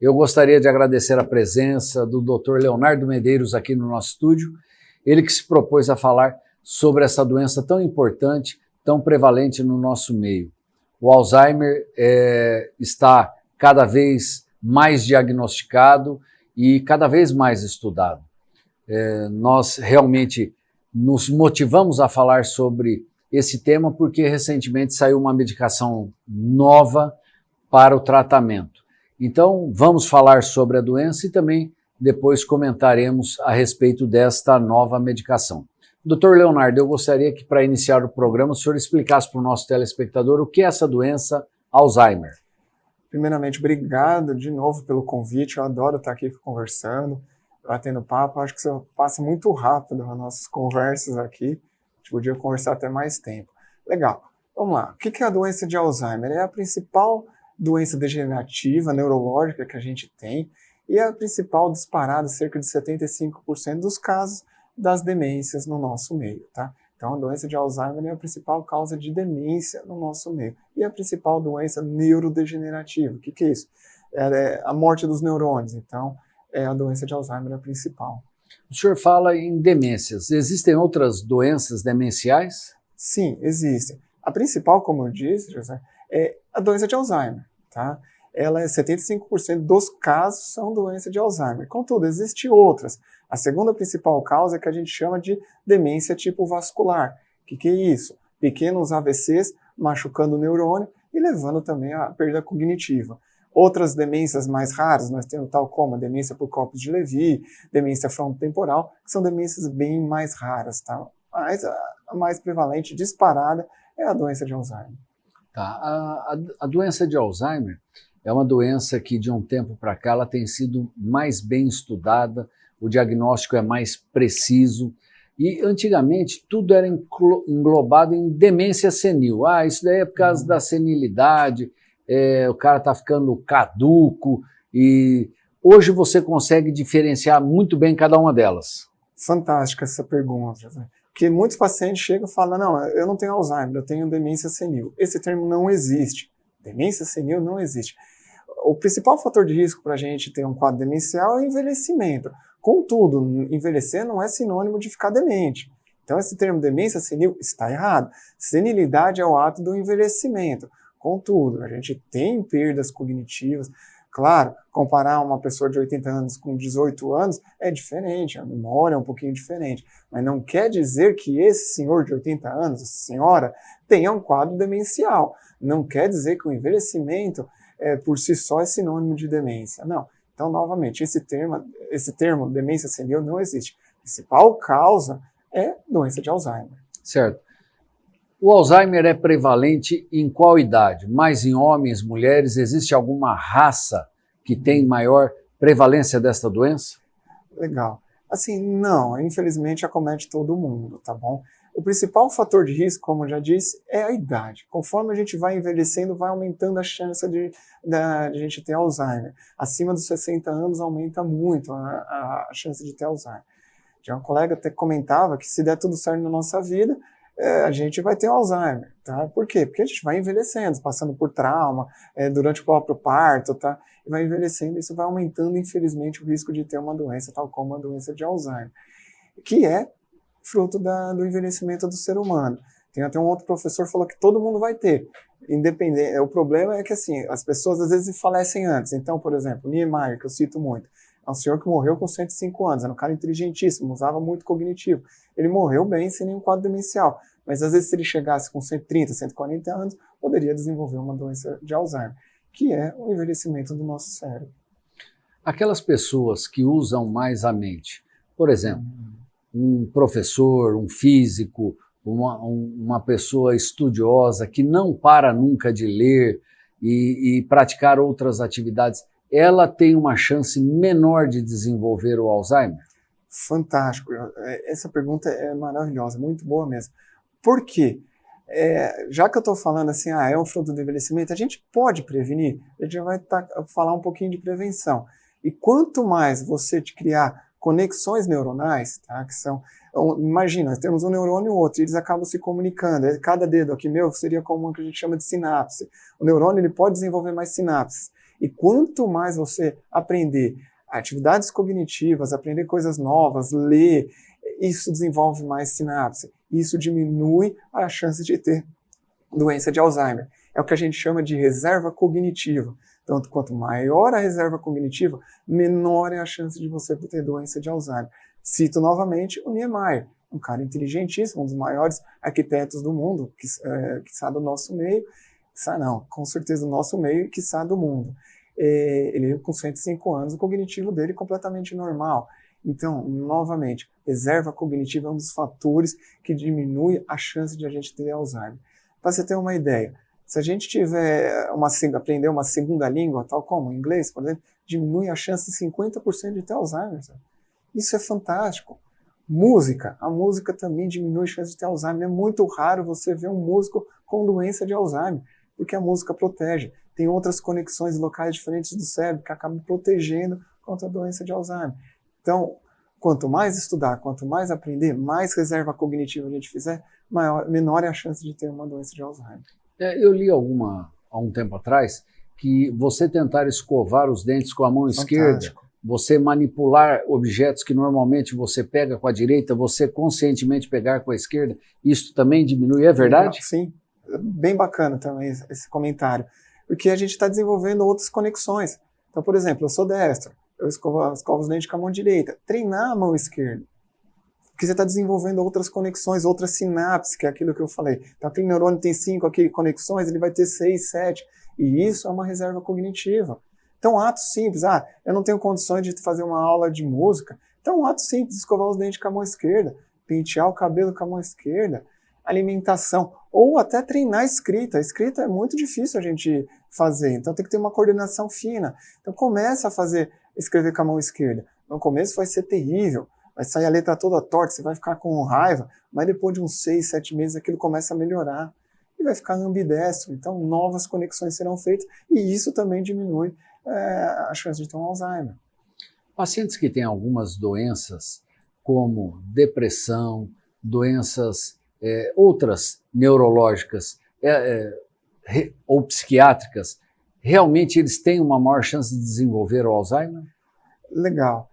eu gostaria de agradecer a presença do Dr. Leonardo Medeiros aqui no nosso estúdio, ele que se propôs a falar sobre essa doença tão importante, tão prevalente no nosso meio. O Alzheimer está cada vez mais diagnosticado e cada vez mais estudado. Nós realmente nos motivamos a falar sobre esse tema porque recentemente saiu uma medicação nova para o tratamento. Então, vamos falar sobre a doença e também depois comentaremos a respeito desta nova medicação. Dr. Leonardo, eu gostaria que, para iniciar o programa, o senhor explicasse para o nosso telespectador o que é essa doença Alzheimer. Primeiramente, obrigado de novo pelo convite, eu adoro estar aqui conversando, batendo papo, acho que você passa muito rápido as nossas conversas aqui, a gente podia conversar até mais tempo. Legal, vamos lá, o que é a doença de Alzheimer? É a principal doença degenerativa, neurológica que a gente tem, e é a principal disparada, cerca de 75% dos casos das demências no nosso meio, tá? Então, a doença de Alzheimer é a principal causa de demência no nosso meio. E a principal doença neurodegenerativa. O que é isso? É a morte dos neurônios. Então, a doença de Alzheimer a principal. O senhor fala em demências. Existem outras doenças demenciais? Sim, existem. A principal, como eu disse, José, é a doença de Alzheimer, tá? Ela é 75% dos casos são doença de Alzheimer. Contudo, existem outras. A segunda principal causa é que a gente chama de demência tipo vascular. O que é isso? Pequenos AVCs machucando o neurônio e levando também à perda cognitiva. Outras demências mais raras, nós temos tal como a demência por Corpus de Levy, demência frontotemporal, que são demências bem mais raras, tá? Mas a mais prevalente, disparada, é a doença de Alzheimer. Tá. A doença de Alzheimer é uma doença que, de um tempo para cá, ela tem sido mais bem estudada, o diagnóstico é mais preciso, e antigamente tudo era englobado em demência senil. Isso daí é por causa da senilidade, o cara está ficando caduco, e hoje você consegue diferenciar muito bem cada uma delas. Fantástica essa pergunta, né? Porque muitos pacientes chegam e falam, não, eu não tenho Alzheimer, eu tenho demência senil. Esse termo não existe. Demência senil não existe. O principal fator de risco para a gente ter um quadro demencial é o envelhecimento. Contudo, envelhecer não é sinônimo de ficar demente. Então, esse termo demência senil está errado. Senilidade é o ato do envelhecimento. Contudo, a gente tem perdas cognitivas. Claro, comparar uma pessoa de 80 anos com 18 anos é diferente, a memória é um pouquinho diferente. Mas não quer dizer que esse senhor de 80 anos, essa senhora, tenha um quadro demencial. Não quer dizer que o envelhecimento por si só é sinônimo de demência. Não. Então, novamente, esse termo demência senil não existe. A principal causa é doença de Alzheimer. Certo. O Alzheimer é prevalente em qual idade? Mais em homens, mulheres? Existe alguma raça que tem maior prevalência desta doença? Legal. Assim, não, infelizmente acomete todo mundo, tá bom? O principal fator de risco, como eu já disse, é a idade. Conforme a gente vai envelhecendo, vai aumentando a chance de a gente ter Alzheimer. Acima dos 60 anos aumenta muito a chance de ter Alzheimer. Tinha uma colega até que comentava que se der tudo certo na nossa vida, a gente vai ter Alzheimer, tá? Por quê? Porque a gente vai envelhecendo, passando por trauma, durante o próprio parto, tá? E vai envelhecendo, isso vai aumentando, infelizmente, o risco de ter uma doença, tal como a doença de Alzheimer, que é fruto do envelhecimento do ser humano. Tem até um outro professor que falou que todo mundo vai ter, independente. O problema é que, assim, as pessoas às vezes falecem antes. Então, por exemplo, Niemeyer, que eu cito muito, é um senhor que morreu com 105 anos, era um cara inteligentíssimo, usava muito cognitivo. Ele morreu bem, sem nenhum quadro demencial. Mas às vezes se ele chegasse com 130, 140 anos, poderia desenvolver uma doença de Alzheimer, que é o envelhecimento do nosso cérebro. Aquelas pessoas que usam mais a mente, por exemplo, um professor, um físico, uma pessoa estudiosa que não para nunca de ler e praticar outras atividades, ela tem uma chance menor de desenvolver o Alzheimer? Fantástico. Essa pergunta é maravilhosa, muito boa mesmo. Por quê? Já que eu estou falando assim, é um fruto do envelhecimento, a gente pode prevenir? A gente já vai falar um pouquinho de prevenção. E quanto mais você criar conexões neuronais, tá, que são, imagina, nós temos um neurônio e outro, e eles acabam se comunicando. Cada dedo aqui meu seria como o que a gente chama de sinapse. O neurônio ele pode desenvolver mais sinapses. E quanto mais você aprender atividades cognitivas, aprender coisas novas, ler, isso desenvolve mais sinapse. Isso diminui a chance de ter doença de Alzheimer. É o que a gente chama de reserva cognitiva. Então, quanto maior a reserva cognitiva, menor é a chance de você ter doença de Alzheimer. Cito novamente o Niemeyer, um cara inteligentíssimo, um dos maiores arquitetos do mundo, quiçá do nosso meio, com certeza do nosso meio e quiçá do mundo. Ele, com 105 anos, o cognitivo dele é completamente normal. Então, novamente, reserva cognitiva é um dos fatores que diminui a chance de a gente ter Alzheimer. Para você ter uma ideia, se a gente tiver aprender uma segunda língua, tal como o inglês, por exemplo, diminui a chance de 50% de ter Alzheimer. Sabe? Isso é fantástico. A música também diminui a chance de ter Alzheimer. É muito raro você ver um músico com doença de Alzheimer, porque a música protege. Tem outras conexões locais diferentes do cérebro que acabam protegendo contra a doença de Alzheimer. Então, quanto mais estudar, quanto mais aprender, mais reserva cognitiva a gente fizer, menor é a chance de ter uma doença de Alzheimer. Eu li há um tempo atrás que você tentar escovar os dentes com a mão esquerda, você manipular objetos que normalmente você pega com a direita, você conscientemente pegar com a esquerda, isso também diminui, é verdade? Sim, bem bacana também esse comentário, porque a gente está desenvolvendo outras conexões. Então, por exemplo, eu sou destro, eu escovo os dentes com a mão direita. Treinar a mão esquerda, porque você está desenvolvendo outras conexões, outras sinapses, que é aquilo que eu falei. Então, aquele neurônio tem 5 conexões, ele vai ter 6, 7, e isso é uma reserva cognitiva. Então, atos simples, eu não tenho condições de fazer uma aula de música, então um ato simples, escovar os dentes com a mão esquerda, pentear o cabelo com a mão esquerda, alimentação, ou até treinar a escrita. A escrita é muito difícil a gente fazer, então tem que ter uma coordenação fina. Então começa a escrever com a mão esquerda. No começo vai ser terrível, vai sair a letra toda torta, você vai ficar com raiva, mas depois de uns 6, 7 meses aquilo começa a melhorar e vai ficar ambidestro. Então novas conexões serão feitas e isso também diminui a chance de ter um Alzheimer. Pacientes que têm algumas doenças, como depressão, doenças outras neurológicas ou psiquiátricas, realmente eles têm uma maior chance de desenvolver o Alzheimer? Legal.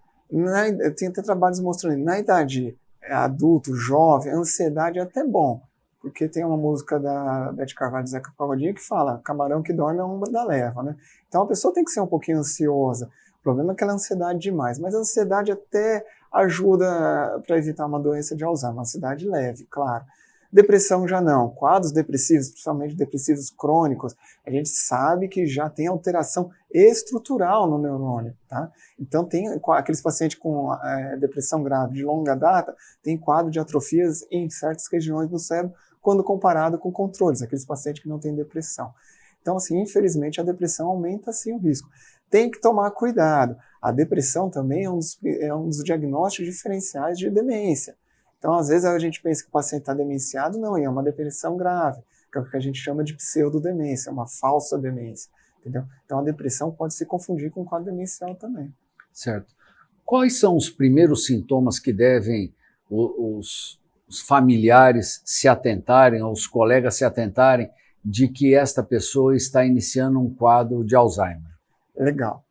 Tem até trabalhos mostrando que na idade adulto, jovem, a ansiedade é até bom, porque tem uma música da Beth Carvalho e Zeca Pagodinho que fala camarão que dorme é ombro da leva, né? Então a pessoa tem que ser um pouquinho ansiosa. O problema é que ela é ansiedade demais, mas a ansiedade até ajuda para evitar uma doença de Alzheimer, uma ansiedade leve, claro. Depressão já não. Quadros depressivos, principalmente depressivos crônicos, a gente sabe que já tem alteração estrutural no neurônio, tá? Então tem aqueles pacientes com depressão grave de longa data, tem quadro de atrofias em certas regiões do cérebro, quando comparado com controles, aqueles pacientes que não têm depressão. Então, assim, infelizmente, a depressão aumenta, sim, o risco. Tem que tomar cuidado. A depressão também é um dos diagnósticos diferenciais de demência. Então, às vezes, a gente pensa que o paciente está demenciado, não, é uma depressão grave, que é o que a gente chama de pseudodemência, uma falsa demência, entendeu? Então, a depressão pode se confundir com o quadro demencial também. Certo. Quais são os primeiros sintomas que devem os familiares se atentarem, ou os colegas se atentarem, de que esta pessoa está iniciando um quadro de Alzheimer? Legal.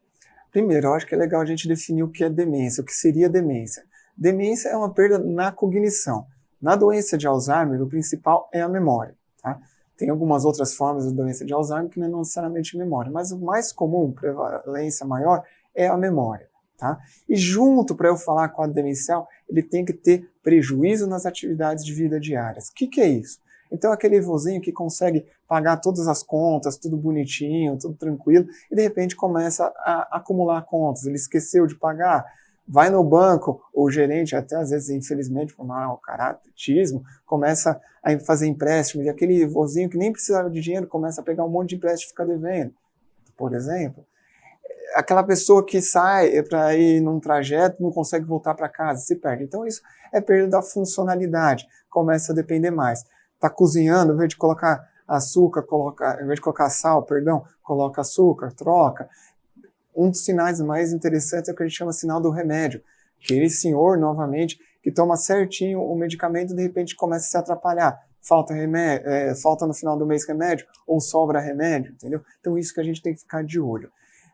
Primeiro, eu acho que é legal a gente definir o que é demência, o que seria demência. Demência é uma perda na cognição. Na doença de Alzheimer, o principal é a memória. Tá? Tem algumas outras formas de doença de Alzheimer que não é necessariamente memória, mas o mais comum, prevalência maior, é a memória. Tá? E junto, para eu falar quadro demencial, ele tem que ter prejuízo nas atividades de vida diárias. O que é isso? Então, aquele vozinho que consegue pagar todas as contas, tudo bonitinho, tudo tranquilo, e de repente começa a acumular contas, ele esqueceu de pagar, vai no banco, o gerente, até às vezes, infelizmente, por mau caratismo, começa a fazer empréstimo, e aquele vozinho que nem precisava de dinheiro começa a pegar um monte de empréstimo e fica devendo, por exemplo. Aquela pessoa que sai para ir num trajeto não consegue voltar para casa, se perde. Então, isso é perda da funcionalidade, começa a depender mais. Está cozinhando, ao invés de colocar açúcar, ao invés de colocar sal, coloca açúcar, troca. Um dos sinais mais interessantes é o que a gente chama sinal do remédio. Aquele senhor, novamente, que toma certinho o medicamento e de repente começa a se atrapalhar. Falta remédio, falta no final do mês remédio ou sobra remédio, entendeu? Então isso que a gente tem que ficar de olho.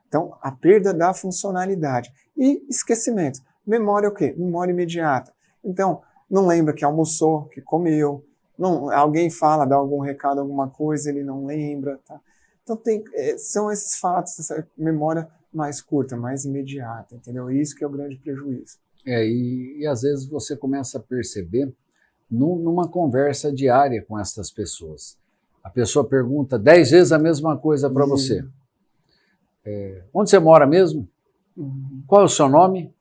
Então, a perda da funcionalidade. E esquecimentos. Memória é o quê? Memória imediata. Então, não lembra que almoçou, que comeu, não, alguém fala, dá algum recado, alguma coisa, ele não lembra. Tá? Então, são esses fatos, essa memória mais curta, mais imediata, entendeu? Isso que é o grande prejuízo. E às vezes você começa a perceber numa conversa diária com essas pessoas. A pessoa pergunta 10 vezes a mesma coisa para você. Onde você mora mesmo? Qual é o seu nome?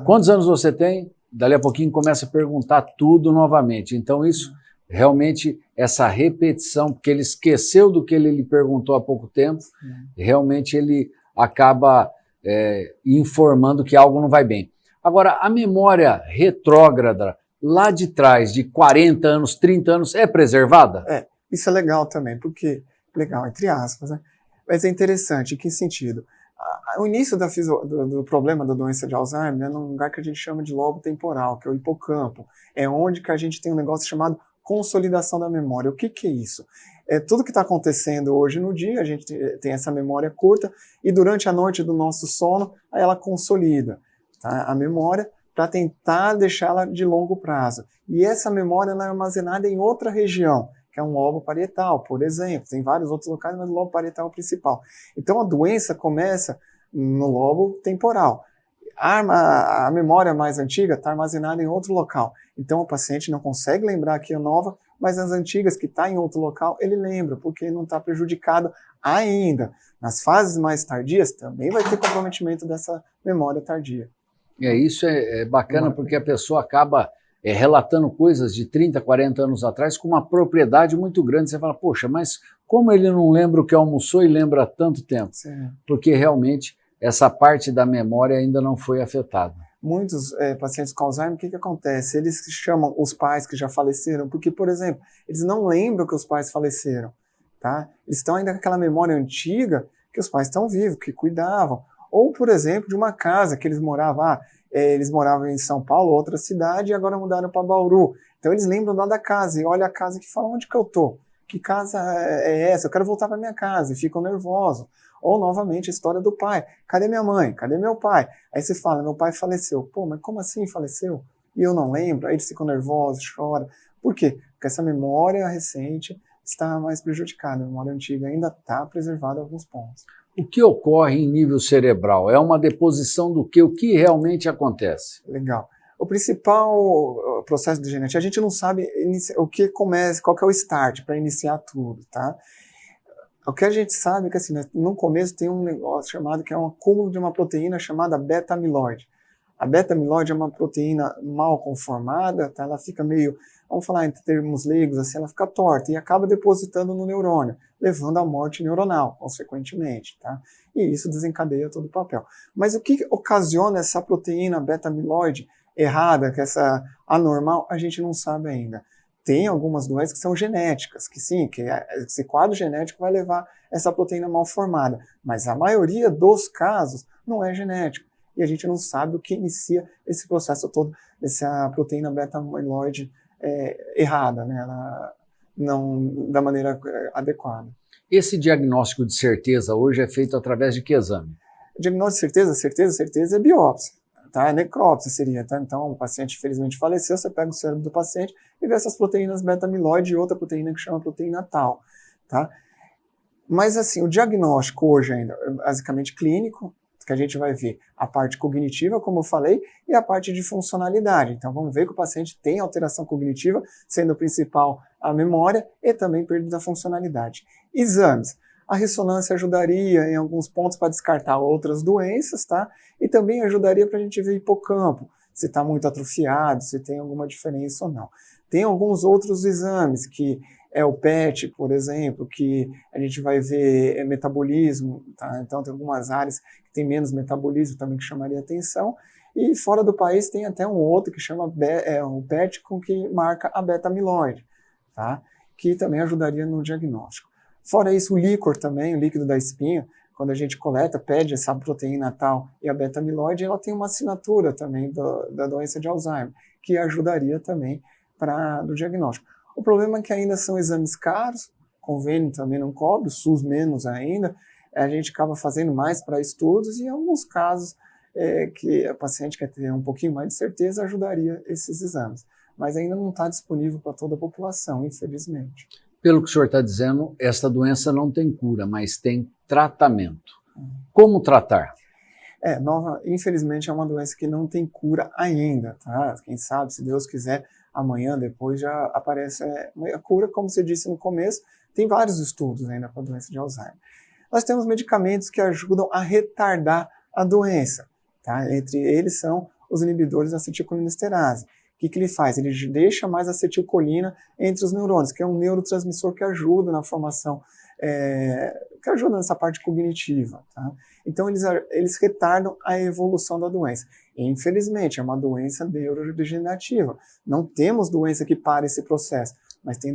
Quantos anos você tem? Dali a pouquinho começa a perguntar tudo novamente. Então isso, realmente, essa repetição, porque ele esqueceu do que ele lhe perguntou há pouco tempo, realmente ele acaba informando que algo não vai bem. Agora, a memória retrógrada, lá de trás, de 40 anos, 30 anos, é preservada? Isso é legal também, porque, legal, entre aspas, né? Mas é interessante, em que sentido? O início do problema da doença de Alzheimer é num lugar que a gente chama de lobo temporal, que é o hipocampo. É onde que a gente tem um negócio chamado consolidação da memória. O que é isso? É tudo que está acontecendo hoje no dia, a gente tem essa memória curta, e durante a noite do nosso sono, aí ela consolida, tá? A memória para tentar deixá-la de longo prazo. E essa memória ela é armazenada em outra região, que é um lobo parietal, por exemplo. Tem vários outros locais, mas o lobo parietal é o principal. Então a doença começa no lobo temporal. A memória mais antiga está armazenada em outro local. Então o paciente não consegue lembrar que é nova, mas as antigas que está em outro local, ele lembra, porque não está prejudicado ainda. Nas fases mais tardias, também vai ter comprometimento dessa memória tardia. Isso é bacana, porque a pessoa acaba relatando coisas de 30, 40 anos atrás com uma propriedade muito grande. Você fala, poxa, mas como ele não lembra o que almoçou e lembra há tanto tempo? Sim. Porque realmente essa parte da memória ainda não foi afetada. Muitos pacientes com Alzheimer, o que acontece? Eles chamam os pais que já faleceram, porque, por exemplo, eles não lembram que os pais faleceram, tá? Eles estão ainda com aquela memória antiga que os pais estão vivos, que cuidavam. Ou, por exemplo, de uma casa que eles moravam, eles moravam em São Paulo, outra cidade, e agora mudaram para Bauru. Então eles lembram lá da casa, e olha a casa que fala, onde que eu tô? Que casa é essa? Eu quero voltar para minha casa, e ficam nervosos. Ou, novamente, a história do pai. Cadê minha mãe? Cadê meu pai? Aí você fala, meu pai faleceu. Pô, mas como assim faleceu? E eu não lembro? Aí eles ficam nervosos, choram. Por quê? Porque essa memória recente está mais prejudicada. A memória antiga ainda está preservada em alguns pontos. O que ocorre em nível cerebral? É uma deposição do quê? O que realmente acontece? Legal. O principal processo de genética, a gente não sabe o que começa, qual que é o start para iniciar tudo, tá? O que a gente sabe é que assim, no começo tem um negócio chamado que é um acúmulo de uma proteína chamada beta-amiloide. A beta-amiloide é uma proteína mal conformada, tá? Ela fica meio, vamos falar em termos leigos, assim, ela fica torta e acaba depositando no neurônio, levando à morte neuronal, consequentemente, tá? E isso desencadeia todo o papel. Mas o que ocasiona essa proteína beta-amiloide errada, que essa anormal, a gente não sabe ainda. Tem algumas doenças que são genéticas, que sim, que esse quadro genético vai levar essa proteína mal formada, mas a maioria dos casos não é genético. E a gente não sabe o que inicia esse processo todo, essa proteína beta-amiloide errada, né? Não da maneira adequada. Esse diagnóstico de certeza hoje é feito através de que exame? O diagnóstico de certeza é biópsia. Tá? Necrópsia seria, tá? Então, o paciente infelizmente faleceu, você pega o cérebro do paciente e vê essas proteínas beta-amiloide e outra proteína que chama proteína tal, tá? Mas assim, o diagnóstico hoje ainda é basicamente clínico, que a gente vai ver a parte cognitiva, como eu falei, e a parte de funcionalidade. Então, vamos ver que o paciente tem alteração cognitiva, sendo o principal a memória e também perda da funcionalidade. Exames. A ressonância ajudaria em alguns pontos para descartar outras doenças, tá? E também ajudaria para a gente ver hipocampo, se está muito atrofiado, se tem alguma diferença ou não. Tem alguns outros exames, que é o PET, por exemplo, que a gente vai ver metabolismo, tá? Então tem algumas áreas que tem menos metabolismo também que chamaria atenção. E fora do país tem até um outro que chama o PET, com que marca a beta-amiloide, tá? Que também ajudaria no diagnóstico. Fora isso, o líquor também, o líquido da espinha, quando a gente coleta, pede essa proteína tal e a beta-amiloide, ela tem uma assinatura também da doença de Alzheimer, que ajudaria também no diagnóstico. O problema é que ainda são exames caros, convênio também não cobre, o SUS menos ainda, a gente acaba fazendo mais para estudos e em alguns casos que a paciente quer ter um pouquinho mais de certeza, ajudaria esses exames. Mas ainda não está disponível para toda a população, infelizmente. Pelo que o senhor está dizendo, esta doença não tem cura, mas tem tratamento. Como tratar? Infelizmente é uma doença que não tem cura ainda, tá? Quem sabe, se Deus quiser, amanhã, depois já aparece a cura, como você disse no começo, tem vários estudos ainda para a doença de Alzheimer. Nós temos medicamentos que ajudam a retardar a doença, tá? Entre eles são os inibidores da acetilcolinesterase. O que ele faz? Ele deixa mais acetilcolina entre os neurônios, que é um neurotransmissor que ajuda na formação, que ajuda nessa parte cognitiva. Tá? Então, eles retardam a evolução da doença. E, infelizmente, é uma doença neurodegenerativa. Não temos doença que pare esse processo, mas tem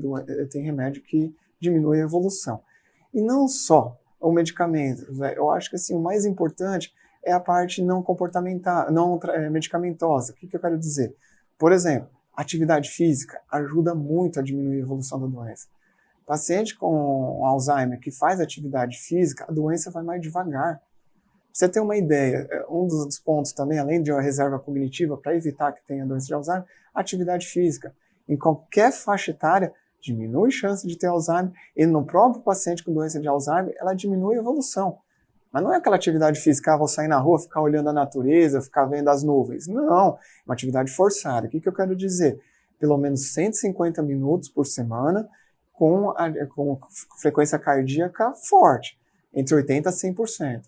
remédio que diminui a evolução. E não só o medicamento. Eu acho que assim, o mais importante é a parte não comportamental, não medicamentosa. O que eu quero dizer? Por exemplo, atividade física ajuda muito a diminuir a evolução da doença. Paciente com Alzheimer que faz atividade física, a doença vai mais devagar. Pra você ter uma ideia, um dos pontos também, além de uma reserva cognitiva para evitar que tenha doença de Alzheimer, atividade física. Em qualquer faixa etária, diminui a chance de ter Alzheimer e no próprio paciente com doença de Alzheimer, ela diminui a evolução. Mas não é aquela atividade física, vou sair na rua, ficar olhando a natureza, ficar vendo as nuvens. Não, é uma atividade forçada. O que eu quero dizer? Pelo menos 150 minutos por semana com frequência cardíaca forte, entre 80% a 100%.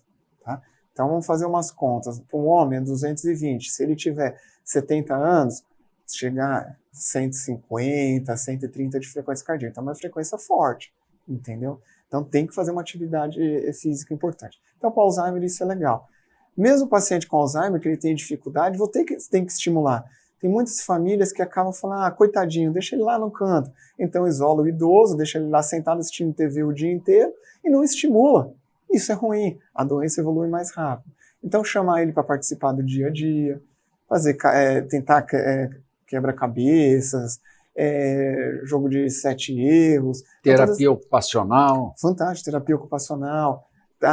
Tá? Então vamos fazer umas contas. Para um homem é 220, se ele tiver 70 anos, chegar a 150, 130 de frequência cardíaca. Então é uma frequência forte, entendeu? Então tem que fazer uma atividade física importante. Então para Alzheimer isso é legal. Mesmo o paciente com Alzheimer, que ele tem dificuldade, tem que estimular. Tem muitas famílias que acabam falando, coitadinho, deixa ele lá no canto. Então isola o idoso, deixa ele lá sentado assistindo TV o dia inteiro e não estimula. Isso é ruim, a doença evolui mais rápido. Então chamar ele para participar do dia a dia, tentar quebra-cabeças, jogo de 7 erros. Terapia ocupacional. Fantástico, terapia ocupacional.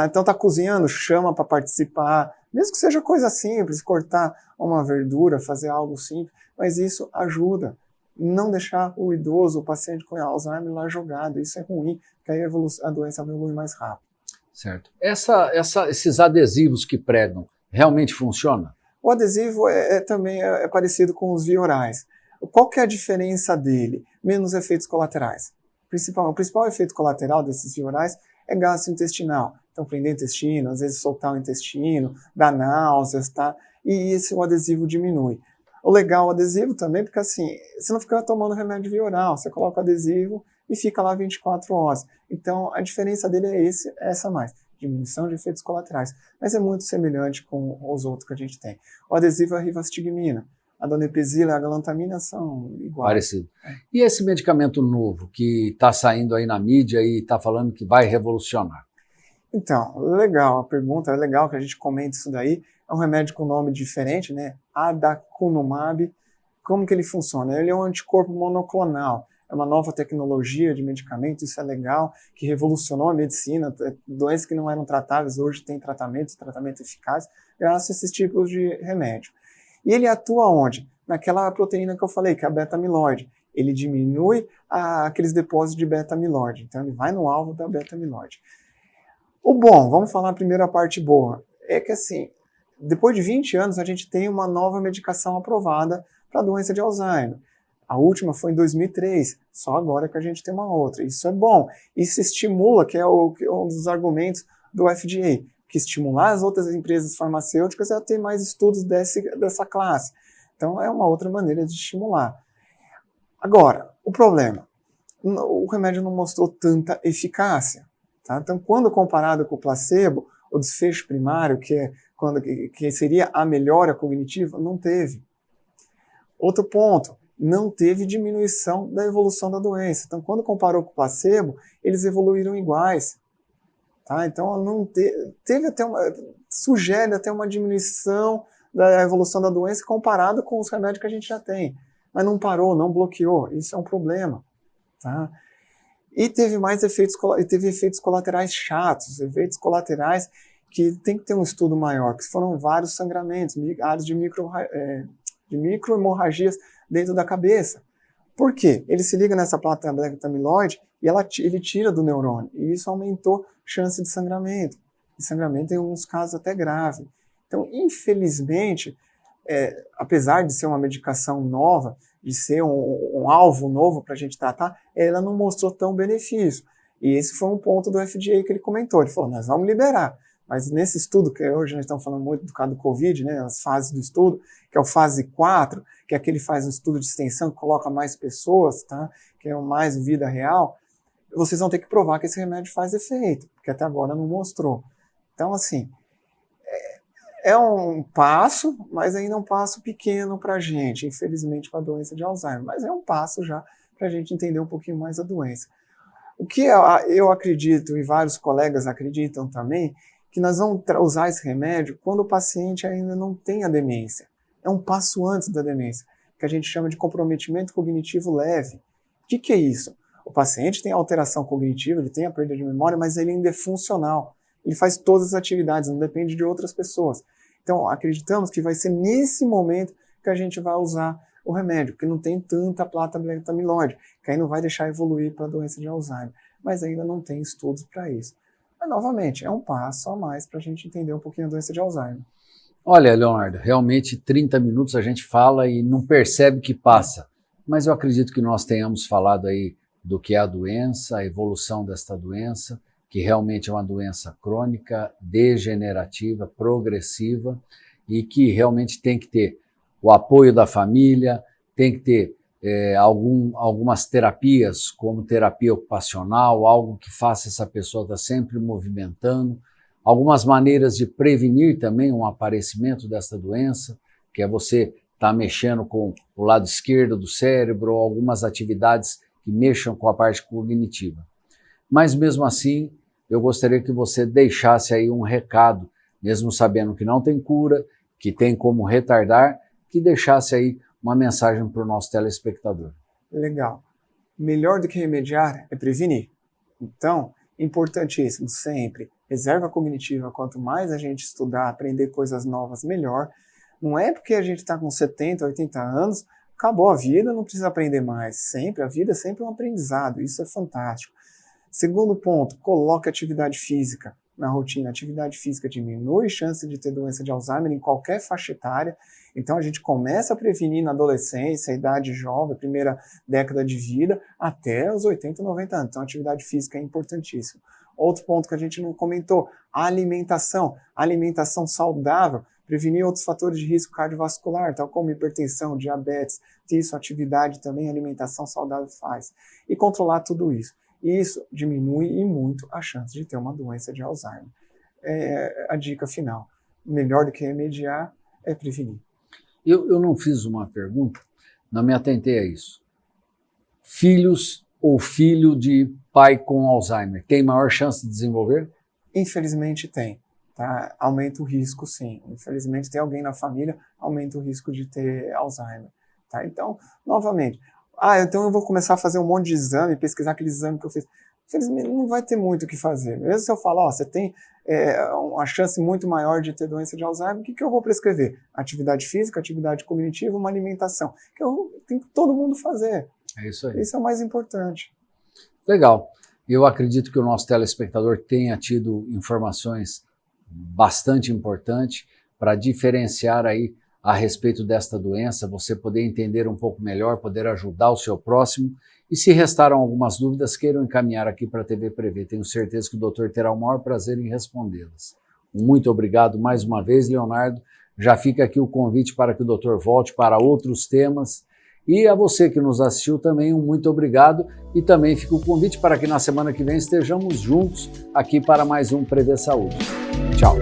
Então tá cozinhando, chama para participar, mesmo que seja coisa simples, cortar uma verdura, fazer algo simples, mas isso ajuda. Não deixar o idoso, o paciente com Alzheimer lá jogado, isso é ruim, porque aí a doença evolui mais rápido. Certo. Esses adesivos que pregam, realmente funcionam? O adesivo também é parecido com os viorais. Qual que é a diferença dele? Menos efeitos colaterais. O principal efeito colateral desses viorais é gastrointestinal. Então, prender o intestino, às vezes soltar o intestino, dar náuseas, tá? E o adesivo diminui. O legal do adesivo também, porque assim, você não fica tomando remédio vioral, você coloca o adesivo e fica lá 24 horas. Então, a diferença dele é essa mais, diminuição de efeitos colaterais. Mas é muito semelhante com os outros que a gente tem. O adesivo é a rivastigmina. A donepezila e a galantamina são iguais. Parecido. E esse medicamento novo que está saindo aí na mídia e está falando que vai revolucionar? Então, legal, a pergunta é legal que a gente comente isso daí. É um remédio com nome diferente, né? Adaculumab. Como que ele funciona? Ele é um anticorpo monoclonal. É uma nova tecnologia de medicamento, isso é legal, que revolucionou a medicina. Doenças que não eram tratáveis hoje têm tratamento eficaz, graças a esses tipos de remédio. E ele atua onde? Naquela proteína que eu falei, que é a beta-amiloide. Ele diminui aqueles depósitos de beta-amiloide. Então ele vai no alvo da beta-amiloide. O bom, vamos falar primeiro a parte boa, é que assim, depois de 20 anos a gente tem uma nova medicação aprovada para a doença de Alzheimer. A última foi em 2003, só agora que a gente tem uma outra. Isso é bom. Isso estimula, que é um dos argumentos do FDA, que estimular as outras empresas farmacêuticas a ter mais estudos dessa classe. Então é uma outra maneira de estimular. Agora, o problema, o remédio não mostrou tanta eficácia. Tá? Então, quando comparado com o placebo, o desfecho primário, que seria a melhora cognitiva, não teve. Outro ponto, não teve diminuição da evolução da doença. Então, quando comparou com o placebo, eles evoluíram iguais. Tá? Então, não teve até sugere até uma diminuição da evolução da doença comparado com os remédios que a gente já tem. Mas não parou, não bloqueou. Isso é um problema. Tá? E teve efeitos colaterais chatos, efeitos colaterais que tem que ter um estudo maior, que foram vários sangramentos, áreas de microhemorragias dentro da cabeça. Por quê? Ele se liga nessa placa beta-amiloide e ele tira do neurônio, e isso aumentou a chance de sangramento. E sangramento em alguns casos até grave. Então, infelizmente, apesar de ser uma medicação nova, de ser um alvo novo para a gente tratar, ela não mostrou tão benefício. E esse foi um ponto do FDA que ele comentou. Ele falou, nós vamos liberar. Mas nesse estudo, que hoje nós estamos falando muito do caso do Covid, né, as fases do estudo, que é o fase 4, que é aquele que faz um estudo de extensão, que coloca mais pessoas, tá, que é mais vida real, vocês vão ter que provar que esse remédio faz efeito, porque até agora não mostrou. Então, assim, é um passo, mas ainda é um passo pequeno para a gente, infelizmente, para a doença de Alzheimer. Mas é um passo já para a gente entender um pouquinho mais a doença. O que eu acredito, e vários colegas acreditam também, que nós vamos usar esse remédio quando o paciente ainda não tem a demência. É um passo antes da demência, que a gente chama de comprometimento cognitivo leve. O que é isso? O paciente tem alteração cognitiva, ele tem a perda de memória, mas ele ainda é funcional. Ele faz todas as atividades, não depende de outras pessoas. Então, acreditamos que vai ser nesse momento que a gente vai usar o remédio, porque não tem tanta placa beta-amiloide, que aí não vai deixar evoluir para a doença de Alzheimer. Mas ainda não tem estudos para isso. Mas, novamente, é um passo a mais para a gente entender um pouquinho a doença de Alzheimer. Olha, Leonardo, realmente 30 minutos a gente fala e não percebe que passa. Mas eu acredito que nós tenhamos falado aí do que é a doença, a evolução desta doença, que realmente é uma doença crônica, degenerativa, progressiva e que realmente tem que ter o apoio da família, tem que ter algumas terapias, como terapia ocupacional, algo que faça essa pessoa estar sempre movimentando, algumas maneiras de prevenir também um aparecimento dessa doença, que é você estar mexendo com o lado esquerdo do cérebro, ou algumas atividades que mexam com a parte cognitiva. Mas mesmo assim, eu gostaria que você deixasse aí um recado, mesmo sabendo que não tem cura, que tem como retardar, que deixasse aí uma mensagem para o nosso telespectador. Legal. Melhor do que remediar é prevenir. Então, importantíssimo sempre, reserva cognitiva, quanto mais a gente estudar, aprender coisas novas, melhor. Não é porque a gente está com 70, 80 anos, acabou a vida, não precisa aprender mais. Sempre, a vida é sempre um aprendizado, isso é fantástico. Segundo ponto, coloque atividade física na rotina. Atividade física diminui a chance de ter doença de Alzheimer em qualquer faixa etária. Então a gente começa a prevenir na adolescência, idade jovem, primeira década de vida, até os 80, 90 anos. Então a atividade física é importantíssima. Outro ponto que a gente não comentou, a alimentação. Alimentação saudável, prevenir outros fatores de risco cardiovascular, tal como hipertensão, diabetes, isso, atividade também, alimentação saudável faz. E controlar tudo isso. Isso diminui e muito a chance de ter uma doença de Alzheimer. A dica final, melhor do que remediar é prevenir. Eu não fiz uma pergunta, não me atentei a isso. Filhos ou filho de pai com Alzheimer tem maior chance de desenvolver? Infelizmente tem. Tá? Aumenta o risco, sim. Infelizmente tem alguém na família, aumenta o risco de ter Alzheimer. Tá? Então, novamente, então eu vou começar a fazer um monte de exame, pesquisar aquele exame que eu fiz. Infelizmente, não vai ter muito o que fazer. Mesmo se eu falar, você tem uma chance muito maior de ter doença de Alzheimer, o que eu vou prescrever? Atividade física, atividade cognitiva, uma alimentação. Que tem que todo mundo fazer. É isso aí. Isso é o mais importante. Legal. Eu acredito que o nosso telespectador tenha tido informações bastante importantes para diferenciar aí a respeito desta doença, você poder entender um pouco melhor, poder ajudar o seu próximo. E se restaram algumas dúvidas, queiram encaminhar aqui para a TV Prevê. Tenho certeza que o doutor terá o maior prazer em respondê-las. Muito obrigado mais uma vez, Leonardo. Já fica aqui o convite para que o doutor volte para outros temas. E a você que nos assistiu também, um muito obrigado. E também fica o convite para que na semana que vem estejamos juntos aqui para mais um Prevê Saúde. Tchau.